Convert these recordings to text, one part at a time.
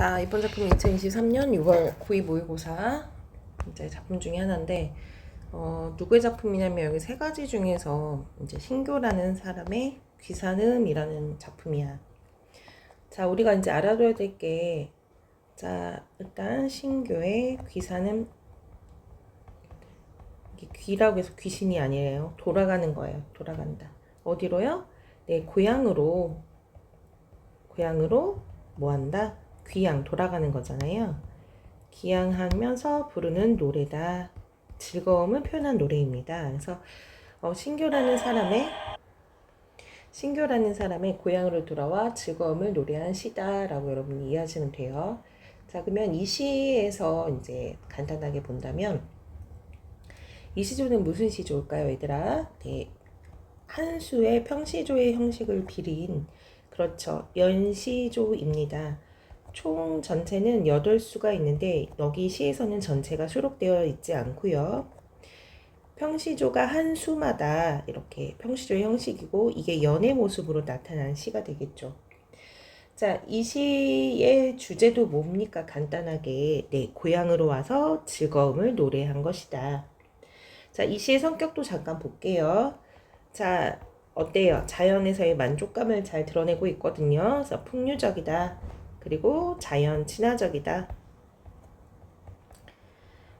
자, 이번 작품은 2023년 6월 고2 모의고사 이제 작품 중에 하나인데, 누구의 작품이냐면 여기 세 가지 중에서 이제 신교라는 사람의 귀산음이라는 작품이야. 자, 우리가 이제 알아둬야 될 게, 자, 일단 신교의 귀산음, 이게 귀라고 해서 귀신이 아니에요. 돌아가는 거예요. 돌아간다. 어디로요? 네, 고향으로 뭐 한다? 귀향, 돌아가는 거잖아요. 귀향하면서 부르는 노래다. 즐거움을 표현한 노래입니다. 그래서 신교라는 사람의 고향으로 돌아와 즐거움을 노래한 시다라고 여러분이 이해하시면 돼요. 자, 그러면 이 시에서 이제 간단하게 본다면 이 시조는 무슨 시조일까요, 얘들아? 네, 한 수의 평시조의 형식을 빌인, 그렇죠, 연시조입니다. 총 전체는 8수가 있는데 여기 시에서는 전체가 수록되어 있지 않고요. 평시조가 한 수마다 이렇게 평시조의 형식이고 이게 연의 모습으로 나타난 시가 되겠죠. 자, 이 시의 주제도 뭡니까? 간단하게 네, 고향으로 와서 즐거움을 노래한 것이다. 자, 이 시의 성격도 잠깐 볼게요. 자, 어때요? 자연에서의 만족감을 잘 드러내고 있거든요. 그래서 풍류적이다. 그리고 자연 친화적이다.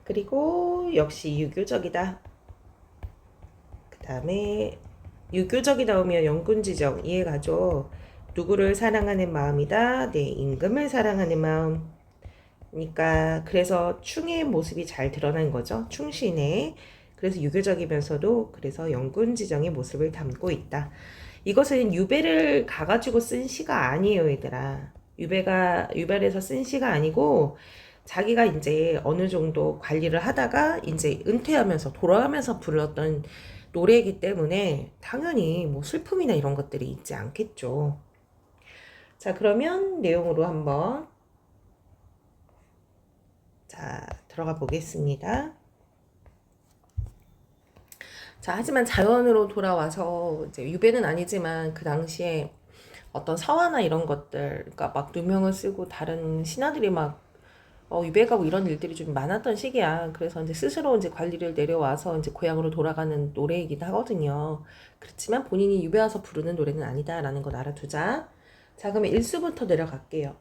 그리고 역시 유교적이다. 그 다음에 유교적이 나오면 영군지정 이해가죠? 누구를 사랑하는 마음이다. 네, 임금을 사랑하는 마음. 그러니까 그래서 충의 모습이 잘 드러난 거죠. 충신의. 그래서 유교적이면서도 그래서 영군지정의 모습을 담고 있다. 이것은 유배를 가가지고 쓴 시가 아니에요, 얘들아. 유배에서 쓴 시가 아니고 자기가 이제 어느 정도 관리를 하다가 이제 은퇴하면서 돌아가면서 불렀던 노래이기 때문에 당연히 뭐 슬픔이나 이런 것들이 있지 않겠죠. 자, 그러면 내용으로 한번 들어가 보겠습니다. 자, 하지만 자연으로 돌아와서 이제 유배는 아니지만 그 당시에 어떤 서화나 이런 것들, 그러니까 막 누명을 쓰고 다른 신하들이 막 유배 가고 이런 일들이 좀 많았던 시기야. 그래서 이제 스스로 이제 관리를 내려와서 이제 고향으로 돌아가는 노래이기도 하거든요. 그렇지만 본인이 유배 와서 부르는 노래는 아니다라는 걸 알아두자. 자, 그러면 일수부터 내려갈게요.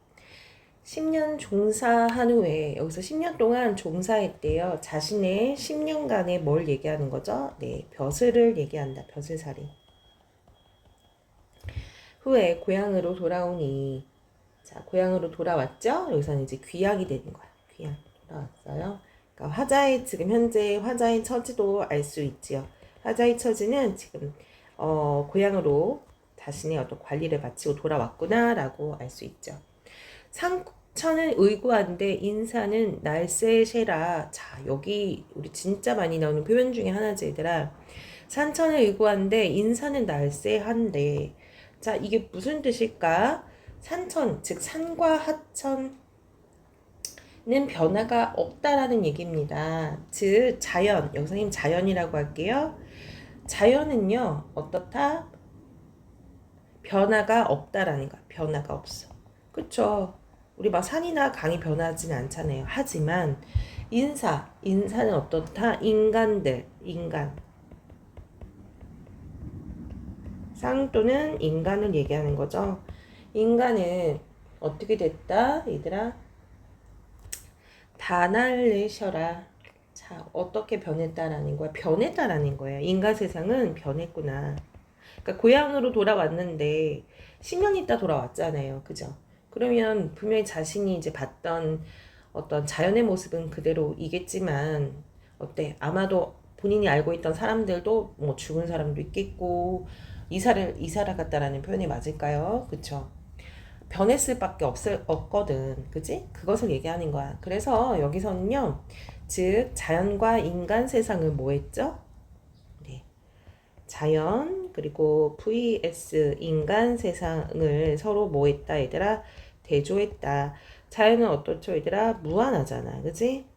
10년 종사한 후에, 여기서 10년 동안 종사했대요. 자신의 10년간의 뭘 얘기하는 거죠? 네, 벼슬을 얘기한다. 벼슬살이. 후에 고향으로 돌아오니, 자, 고향으로 돌아왔죠? 여기서는 이제 귀향이 되는 거야. 귀향. 돌아왔어요. 그러니까 화자의, 지금 현재 화자의 처지도 알 수 있지요. 화자의 처지는 지금, 고향으로 자신의 어떤 관리를 마치고 돌아왔구나라고 알 수 있죠. 상천은 의구한데 인사는 날쌔쉐라. 자, 여기 우리 진짜 많이 나오는 표현 중에 하나지, 얘들아. 산천은 의구한데 인사는 날쌔한데. 자, 이게 무슨 뜻일까? 산천, 즉 산과 하천은 변화가 없다라는 얘기입니다. 즉 자연, 여기서 자연이라고 할게요. 자연은요, 어떻다? 변화가 없다라는 거야. 변화가 없어. 그쵸? 우리 막 산이나 강이 변하지는 않잖아요. 하지만 인사는 어떻다? 인간들, 인간. 상 또는 인간을 얘기하는 거죠. 인간은 어떻게 됐다? 얘들아, 다날레셔라. 자, 어떻게 변했다라는 거야? 변했다라는 거예요. 인간 세상은 변했구나. 그러니까 고향으로 돌아왔는데 10년 있다 돌아왔잖아요. 그죠? 그러면 분명히 자신이 이제 봤던 어떤 자연의 모습은 그대로이겠지만 어때? 아마도 본인이 알고 있던 사람들도 뭐 죽은 사람도 있겠고 이사를 갔다라는 표현이 맞을까요? 그쵸? 변했을 밖에 없거든. 그지? 그것을 얘기하는 거야. 그래서 여기서는요, 즉 자연과 인간 세상을 뭐 했죠? 네. 자연 그리고 vs 인간 세상을 서로 뭐 했다, 얘들아? 대조했다. 자연은 어떻죠, 얘들아? 무한하잖아. 그지?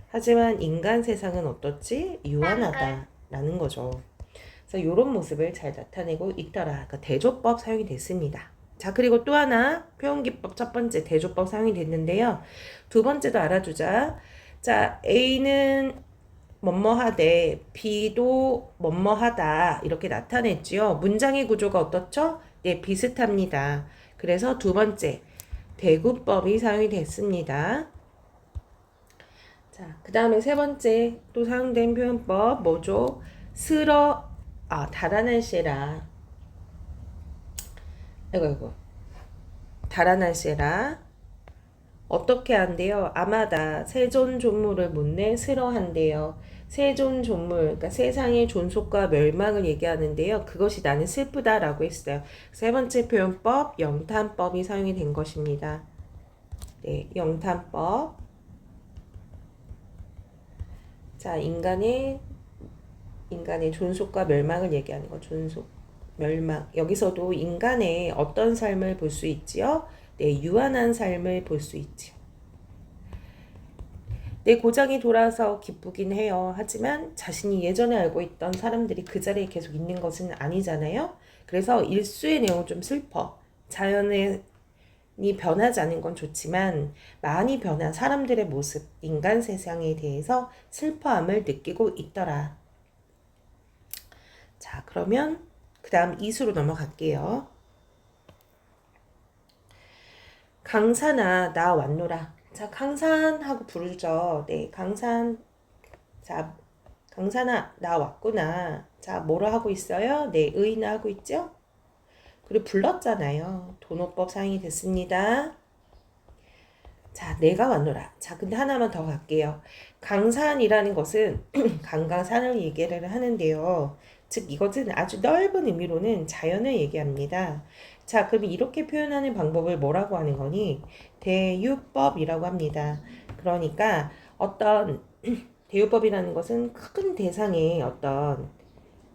하지만 인간 세상은 어떻지? 유한하다 라는 거죠. 그래서 이런 모습을 잘 나타내고 있더라. 그러니까 대조법 사용이 됐습니다. 자, 그리고 또 하나 표현기법 첫 번째 대조법 사용이 됐는데요. 두 번째도 알아두자. 자, A는 뭐뭐하되 B도 뭐뭐하다 이렇게 나타냈지요. 문장의 구조가 어떻죠? 네, 비슷합니다. 그래서 두 번째 대구법이 사용이 됐습니다. 자, 그 다음에 세 번째 또 사용된 표현법 뭐죠? 달아날 세라. 아이고. 달아날 세라. 어떻게 한대요? 아마다 세존존물을 묻네 싫어한대요. 세존존물, 그러니까 세상의 존속과 멸망을 얘기하는데요. 그것이 나는 슬프다라고 했어요. 세 번째 표현법, 영탄법이 사용이 된 것입니다. 네, 영탄법. 자, 인간의 존속과 멸망을 얘기하는 거, 존속, 멸망. 여기서도 인간의 어떤 삶을 볼 수 있지요? 네, 유한한 삶을 볼 수 있지요. 내 고장이 돌아서 기쁘긴 해요. 하지만 자신이 예전에 알고 있던 사람들이 그 자리에 계속 있는 것은 아니잖아요. 그래서 일수의 내용은 좀 슬퍼. 자연이 변하지 않은 건 좋지만 많이 변한 사람들의 모습, 인간 세상에 대해서 슬퍼함을 느끼고 있더라. 자, 그러면 그 다음 이수로 넘어갈게요. 강산아 나 왔노라. 자, 강산하고 부르죠. 네, 강산. 자, 강산아 나 왔구나. 자, 뭐로 하고 있어요? 네, 의인을 하고 있죠? 그리고 불렀잖아요. 도노법 사용이 됐습니다. 자, 내가 왔노라. 자, 근데 하나만 더 갈게요. 강산이라는 것은 강강산을 얘기를 하는데요. 즉 이것은 아주 넓은 의미로는 자연을 얘기합니다. 자, 그럼 이렇게 표현하는 방법을 뭐라고 하는 거니? 대유법이라고 합니다. 그러니까 어떤 대유법이라는 것은 큰 대상의 어떤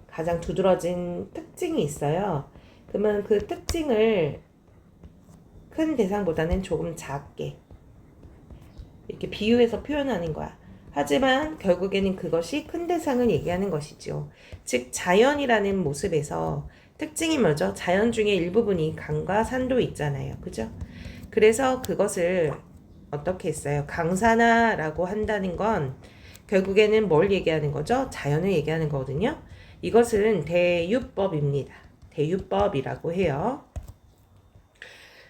가장 두드러진 특징이 있어요. 그러면 그 특징을 큰 대상보다는 조금 작게 이렇게 비유해서 표현하는 거야. 하지만 결국에는 그것이 큰 대상을 얘기하는 것이죠. 즉 자연이라는 모습에서 특징이 뭐죠? 자연 중에 일부분이 강과 산도 있잖아요. 그죠? 그래서 그것을 어떻게 했어요? 강산화라고 한다는 건 결국에는 뭘 얘기하는 거죠? 자연을 얘기하는 거거든요. 이것은 대유법입니다. 대유법이라고 해요.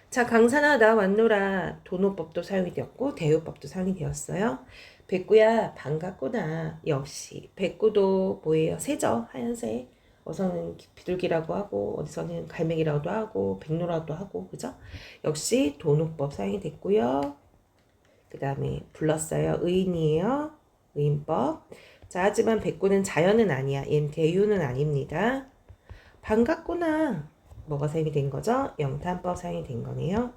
자, 강산아 나 왔노라. 도노법도 사용이 되었고 대유법도 사용이 되었어요. 백구야 반갑구나. 역시 백구도 뭐예요? 새죠? 하얀색. 어서는 비둘기라고 하고 어디서는 갈매기라고도 하고 백로라고도 하고 그죠? 역시 도노법 사용이 됐고요. 그 다음에 불렀어요. 의인이에요. 의인법. 자, 하지만 백구는 자연은 아니야. 얘는 대유는 아닙니다. 반갑구나. 뭐가 사용이 된 거죠? 영탄법 사용이 된 거네요.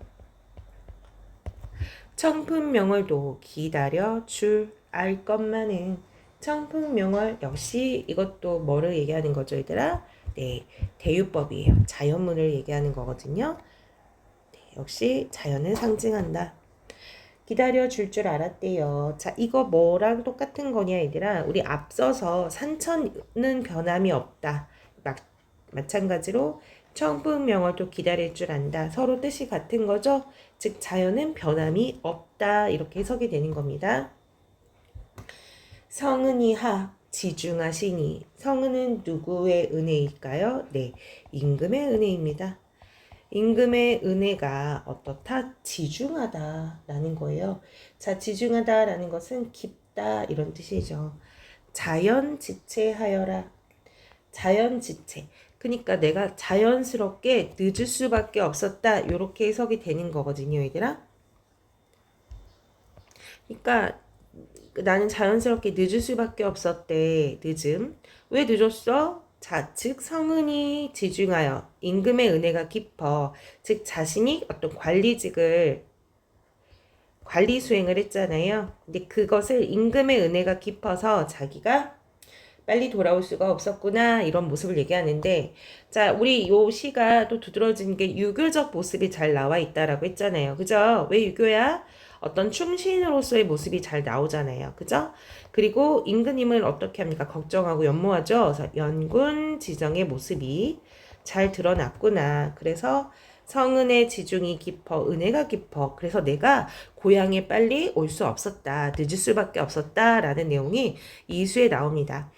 청풍명월도 기다려 줄 알 것만은 청풍명월 역시 이것도 뭐를 얘기하는 거죠, 얘들아? 네, 대유법이에요. 자연문을 얘기하는 거거든요. 네, 역시 자연을 상징한다. 기다려 줄 줄 알았대요. 자, 이거 뭐랑 똑같은 거냐, 얘들아? 우리 앞서서 산천은 변함이 없다. 마찬가지로 청풍명월도 기다릴 줄 안다. 서로 뜻이 같은 거죠? 즉 자연은 변함이 없다. 이렇게 해석이 되는 겁니다. 성은이 하 지중하시니 성은은 누구의 은혜일까요? 네, 임금의 은혜입니다. 임금의 은혜가 어떻다? 지중하다라는 거예요. 자, 지중하다라는 것은 깊다 이런 뜻이죠. 자연지체하여라. 자연지체. 그러니까 내가 자연스럽게 늦을 수밖에 없었다. 이렇게 해석이 되는 거거든요, 얘들아. 그러니까 나는 자연스럽게 늦을 수밖에 없었대. 늦음. 왜 늦었어? 자, 즉 성은이 지중하여 임금의 은혜가 깊어. 즉 자신이 어떤 관리 수행을 했잖아요. 근데 그것을 임금의 은혜가 깊어서 자기가 빨리 돌아올 수가 없었구나 이런 모습을 얘기하는데 자 우리 요 시가 또 두드러진 게 유교적 모습이 잘 나와 있다라고 했잖아요. 그죠? 왜 유교야? 어떤 충신으로서의 모습이 잘 나오잖아요. 그죠? 그리고 임금님을 어떻게 합니까? 걱정하고 연모하죠. 그래서 연군 지정의 모습이 잘 드러났구나. 그래서 성은의 지중이 깊어 은혜가 깊어. 그래서 내가 고향에 빨리 올 수 없었다. 늦을 수밖에 없었다. 라는 내용이 이수에 나옵니다.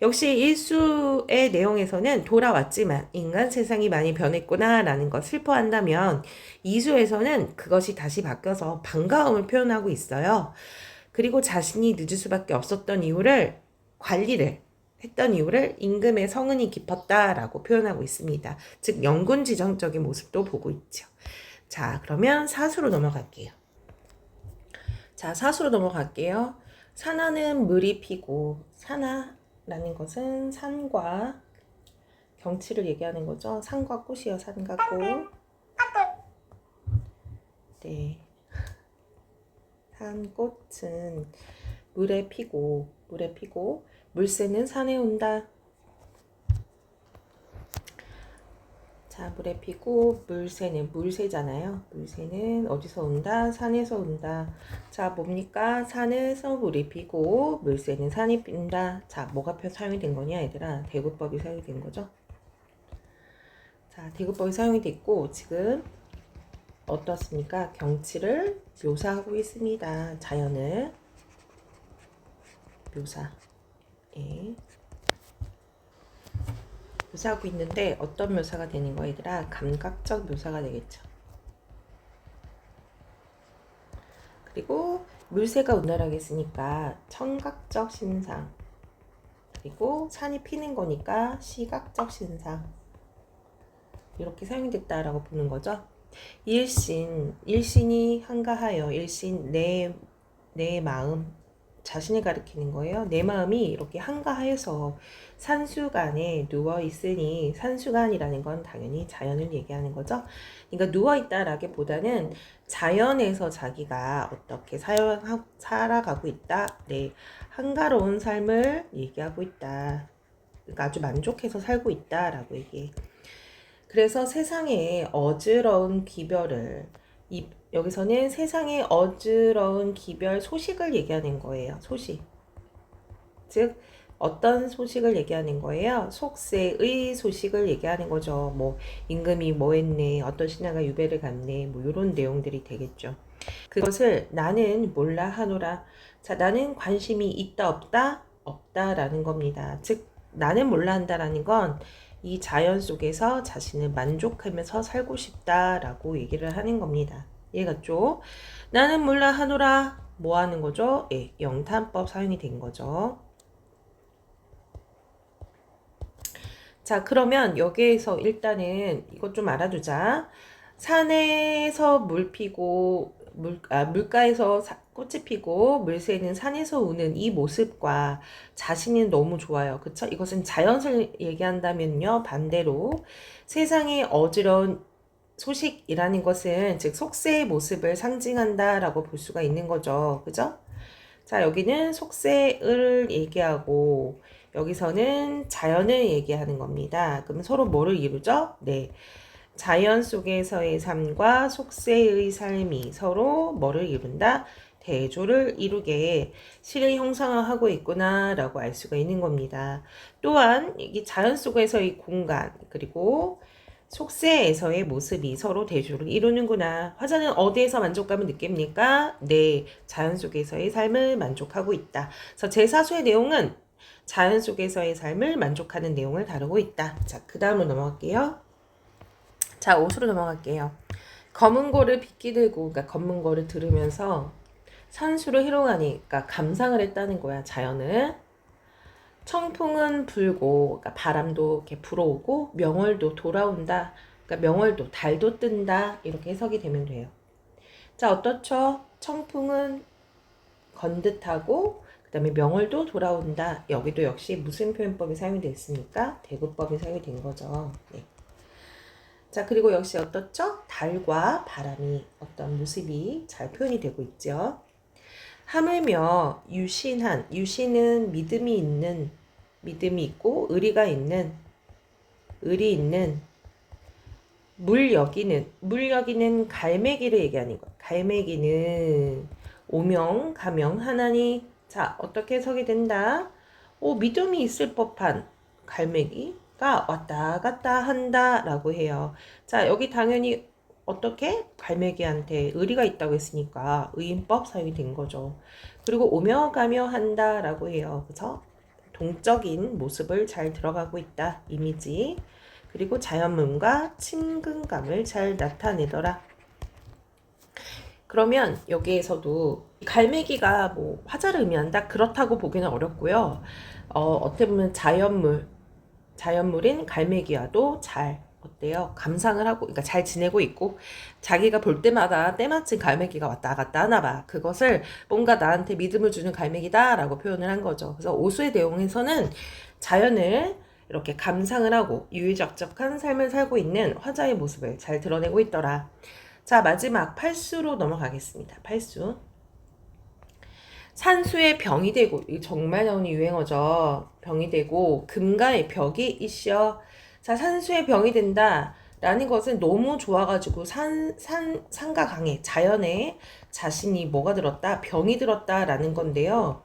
역시 일수의 내용에서는 돌아왔지만 인간 세상이 많이 변했구나 라는 것 슬퍼한다면 이수에서는 그것이 다시 바뀌어서 반가움을 표현하고 있어요. 그리고 자신이 늦을 수밖에 없었던 이유를 관리를 했던 이유를 임금의 성은이 깊었다라고 표현하고 있습니다. 즉 영군지정적인 모습도 보고 있죠. 자, 그러면 사수로 넘어갈게요. 자, 사수로 넘어갈게요. 산하는 물이 피고, 산하라는 것은 산과 경치를 얘기하는 거죠. 산과 꽃이요, 산과 꽃. 네. 산꽃은 물에 피고, 물새는 산에 온다. 자, 물에 피고 물새는 물새잖아요. 물새는 어디서 온다? 산에서 온다. 자, 뭡니까? 산에서 물이 피고 물새는 산이 핀다. 자, 뭐가 사용이 된 거냐, 얘들아? 대구법이 사용이 된 거죠. 자, 대구법이 사용이 됐고 지금 어떻습니까? 경치를 묘사하고 있습니다. 자연을 묘사. 예. 묘사하고 있는데 어떤 묘사가 되는 거야, 얘들아? 감각적 묘사가 되겠죠. 그리고 물새가 온다라고 했으니까 청각적 신상. 그리고 산이 피는 거니까 시각적 신상. 이렇게 사용이 됐다라고 보는 거죠. 일신이 한가하여. 일신, 내 마음. 자신을 가리키는 거예요. 내 마음이 이렇게 한가하여서 산수간에 누워있으니, 산수간이라는 건 당연히 자연을 얘기하는 거죠. 그러니까 누워있다라기보다는 자연에서 자기가 어떻게 살아가고 있다. 네, 한가로운 삶을 얘기하고 있다. 그러니까 아주 만족해서 살고 있다라고 얘기해. 그래서 세상에 어지러운 기별을 여기서는 세상의 어지러운 기별 소식을 얘기하는 거예요. 소식. 즉 어떤 소식을 얘기하는 거예요? 속세의 소식을 얘기하는 거죠. 뭐 임금이 뭐 했네, 어떤 신하가 유배를 갔네, 뭐 이런 내용들이 되겠죠. 그것을 나는 몰라 하노라. 자, 나는 관심이 있다 없다? 없다라는 겁니다. 즉 나는 몰라 한다라는 건 이 자연 속에서 자신을 만족하면서 살고 싶다라고 얘기를 하는 겁니다. 이해갔죠? 나는 몰라 하노라. 뭐 하는 거죠? 예, 영탄법 사용이 된 거죠. 자, 그러면 여기에서 일단은 이것 좀 알아두자. 산에서 물 피고 물가에서 꽃이 피고 물새는 산에서 우는 이 모습과 자신이 너무 좋아요. 그쵸? 이것은 자연을 얘기한다면요. 반대로 세상에 어지러운 소식이라는 것은 즉 속세의 모습을 상징한다라고 볼 수가 있는 거죠. 그죠? 자, 여기는 속세를 얘기하고 여기서는 자연을 얘기하는 겁니다. 그럼 서로 뭐를 이루죠? 네. 자연 속에서의 삶과 속세의 삶이 서로 뭐를 이룬다? 대조를 이루게 실을 형상화하고 있구나라고 알 수가 있는 겁니다. 또한 이 자연 속에서의 공간 그리고 속세에서의 모습이 서로 대조를 이루는구나. 화자는 어디에서 만족감을 느낍니까? 네, 자연 속에서의 삶을 만족하고 있다. 그래서 제4수의 내용은 자연 속에서의 삶을 만족하는 내용을 다루고 있다. 자, 그 다음으로 넘어갈게요. 자, 5수로 넘어갈게요. 검은 고를 빗기 들고, 그러니까 검은 고를 들으면서 산수를 희롱하니까 감상을 했다는 거야, 자연을. 청풍은 불고, 그러니까 바람도 이렇게 불어오고, 명월도 돌아온다. 그러니까 명월도, 달도 뜬다. 이렇게 해석이 되면 돼요. 자, 어떻죠? 청풍은 건듯하고, 그 다음에 명월도 돌아온다. 여기도 역시 무슨 표현법이 사용이 됐습니까? 대구법이 사용이 된 거죠. 네. 자, 그리고 역시 어떻죠? 달과 바람이 어떤 모습이 잘 표현이 되고 있죠. 하물며 유신한, 유신은 믿음이 있고 의리 있는 물 여기는 갈매기를 얘기하는 거예요. 갈매기는 오명 가명 하나니. 자, 어떻게 해석이 된다? 믿음이 있을 법한 갈매기가 왔다 갔다 한다 라고 해요. 자, 여기 당연히 어떻게? 갈매기한테 의리가 있다고 했으니까 의인법 사용이 된 거죠. 그리고 오며 가며 한다라고 해요. 그래서 동적인 모습을 잘 들어가고 있다. 이미지. 그리고 자연문과 친근감을 잘 나타내더라. 그러면 여기에서도 갈매기가 뭐 화자를 의미한다? 그렇다고 보기는 어렵고요. 어떻게 보면 자연물인 갈매기와도 잘 어때요? 감상을 하고, 그러니까 잘 지내고 있고, 자기가 볼 때마다 때마침 갈매기가 왔다 갔다 하나 봐. 그것을 뭔가 나한테 믿음을 주는 갈매기다라고 표현을 한 거죠. 그래서 오수의 내용에서는 자연을 이렇게 감상을 하고 유유적적한 삶을 살고 있는 화자의 모습을 잘 드러내고 있더라. 자, 마지막 팔수로 넘어가겠습니다. 팔수. 산수의 병이 되고, 이거 정말 나오는 유행어죠. 병이 되고 금가의 벽이 있어. 자, 산수의 병이 된다 라는 것은 너무 좋아가지고 산과 강에 자연에 자신이 뭐가 들었다? 병이 들었다 라는 건데요.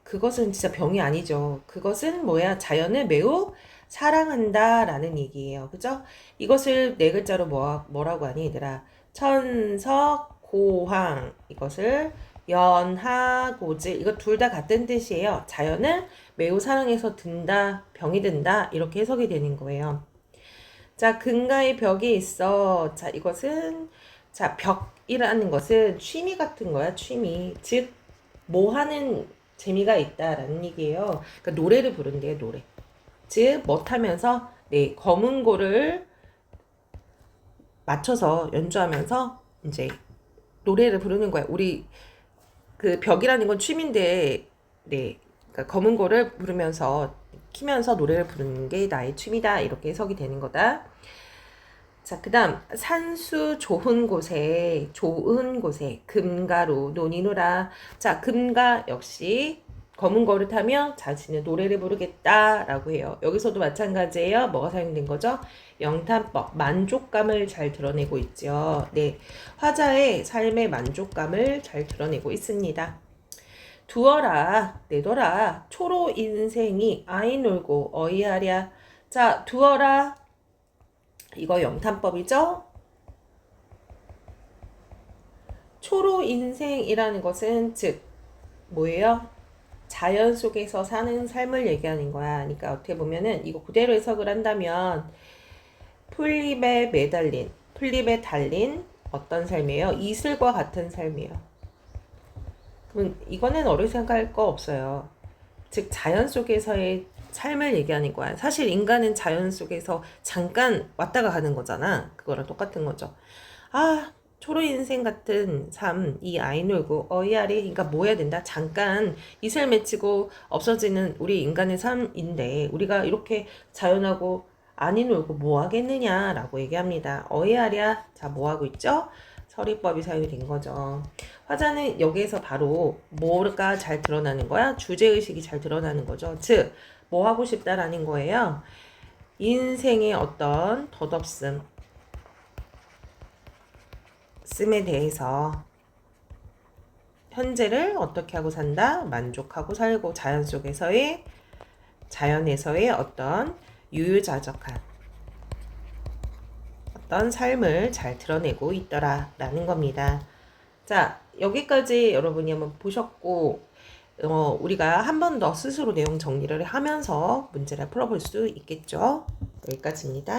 그것은 진짜 병이 아니죠. 그것은 뭐야? 자연을 매우 사랑한다 라는 얘기예요. 그죠? 이것을 네 글자로 뭐라고 하니 얘들아? 천석 고황. 이것을 연하고질. 이거 둘 다 같은 뜻이에요. 자연을 매우 사랑해서 든다, 병이 든다 이렇게 해석이 되는 거예요. 자, 근가의 벽이 있어. 자, 이것은 자, 벽이라는 것은 취미 같은 거야. 취미. 즉 뭐 하는 재미가 있다라는 얘기예요. 그러니까 노래를 부른대요, 노래. 즉, 못하면서 네, 검은고를 맞춰서 연주하면서 이제 노래를 부르는 거야. 우리 그 벽이라는 건 취미인데, 네, 그러니까 검은고를 부르면서 키면서 노래를 부르는 게 나의 취미다. 이렇게 해석이 되는 거다. 자, 그 다음 산수 좋은 곳에 금가루 논이노라. 자, 금가 역시 검은 거를 타며 자신의 노래를 부르겠다 라고 해요. 여기서도 마찬가지예요. 뭐가 사용된 거죠? 영탄법, 만족감을 잘 드러내고 있죠. 네, 화자의 삶의 만족감을 잘 드러내고 있습니다. 두어라 내둬라 초로 인생이 아이 놀고 어이하랴. 자, 두어라 이거 영탄법이죠. 초로 인생이라는 것은 즉 뭐예요? 자연 속에서 사는 삶을 얘기하는 거야. 그러니까 어떻게 보면은 이거 그대로 해석을 한다면 풀잎에 달린 어떤 삶이에요? 이슬과 같은 삶이에요. 그럼 이거는 어렵게 생각할 거 없어요. 즉 자연 속에서의 삶을 얘기하는 거야. 사실 인간은 자연 속에서 잠깐 왔다가 가는 거잖아. 그거랑 똑같은 거죠. 아, 초로 인생 같은 삶, 이 아이 놀고 어이아리, 그러니까 뭐 해야 된다? 잠깐 이슬 맺히고 없어지는 우리 인간의 삶인데 우리가 이렇게 자연하고 아니 놀고 뭐 하겠느냐라고 얘기합니다. 어이아리야, 자, 뭐 하고 있죠? 서리법이 사용이 된 거죠. 화자는 여기에서 바로 뭐가 잘 드러나는 거야? 주제의식이 잘 드러나는 거죠. 즉, 뭐 하고 싶다라는 거예요. 인생의 어떤 덧없음에 대해서 현재를 어떻게 하고 산다? 만족하고 살고 자연에서의 어떤 유유자적한 어떤 삶을 잘 드러내고 있더라 라는 겁니다. 자, 여기까지 여러분이 한번 보셨고 우리가 한 번 더 스스로 내용 정리를 하면서 문제를 풀어볼 수 있겠죠. 여기까지입니다.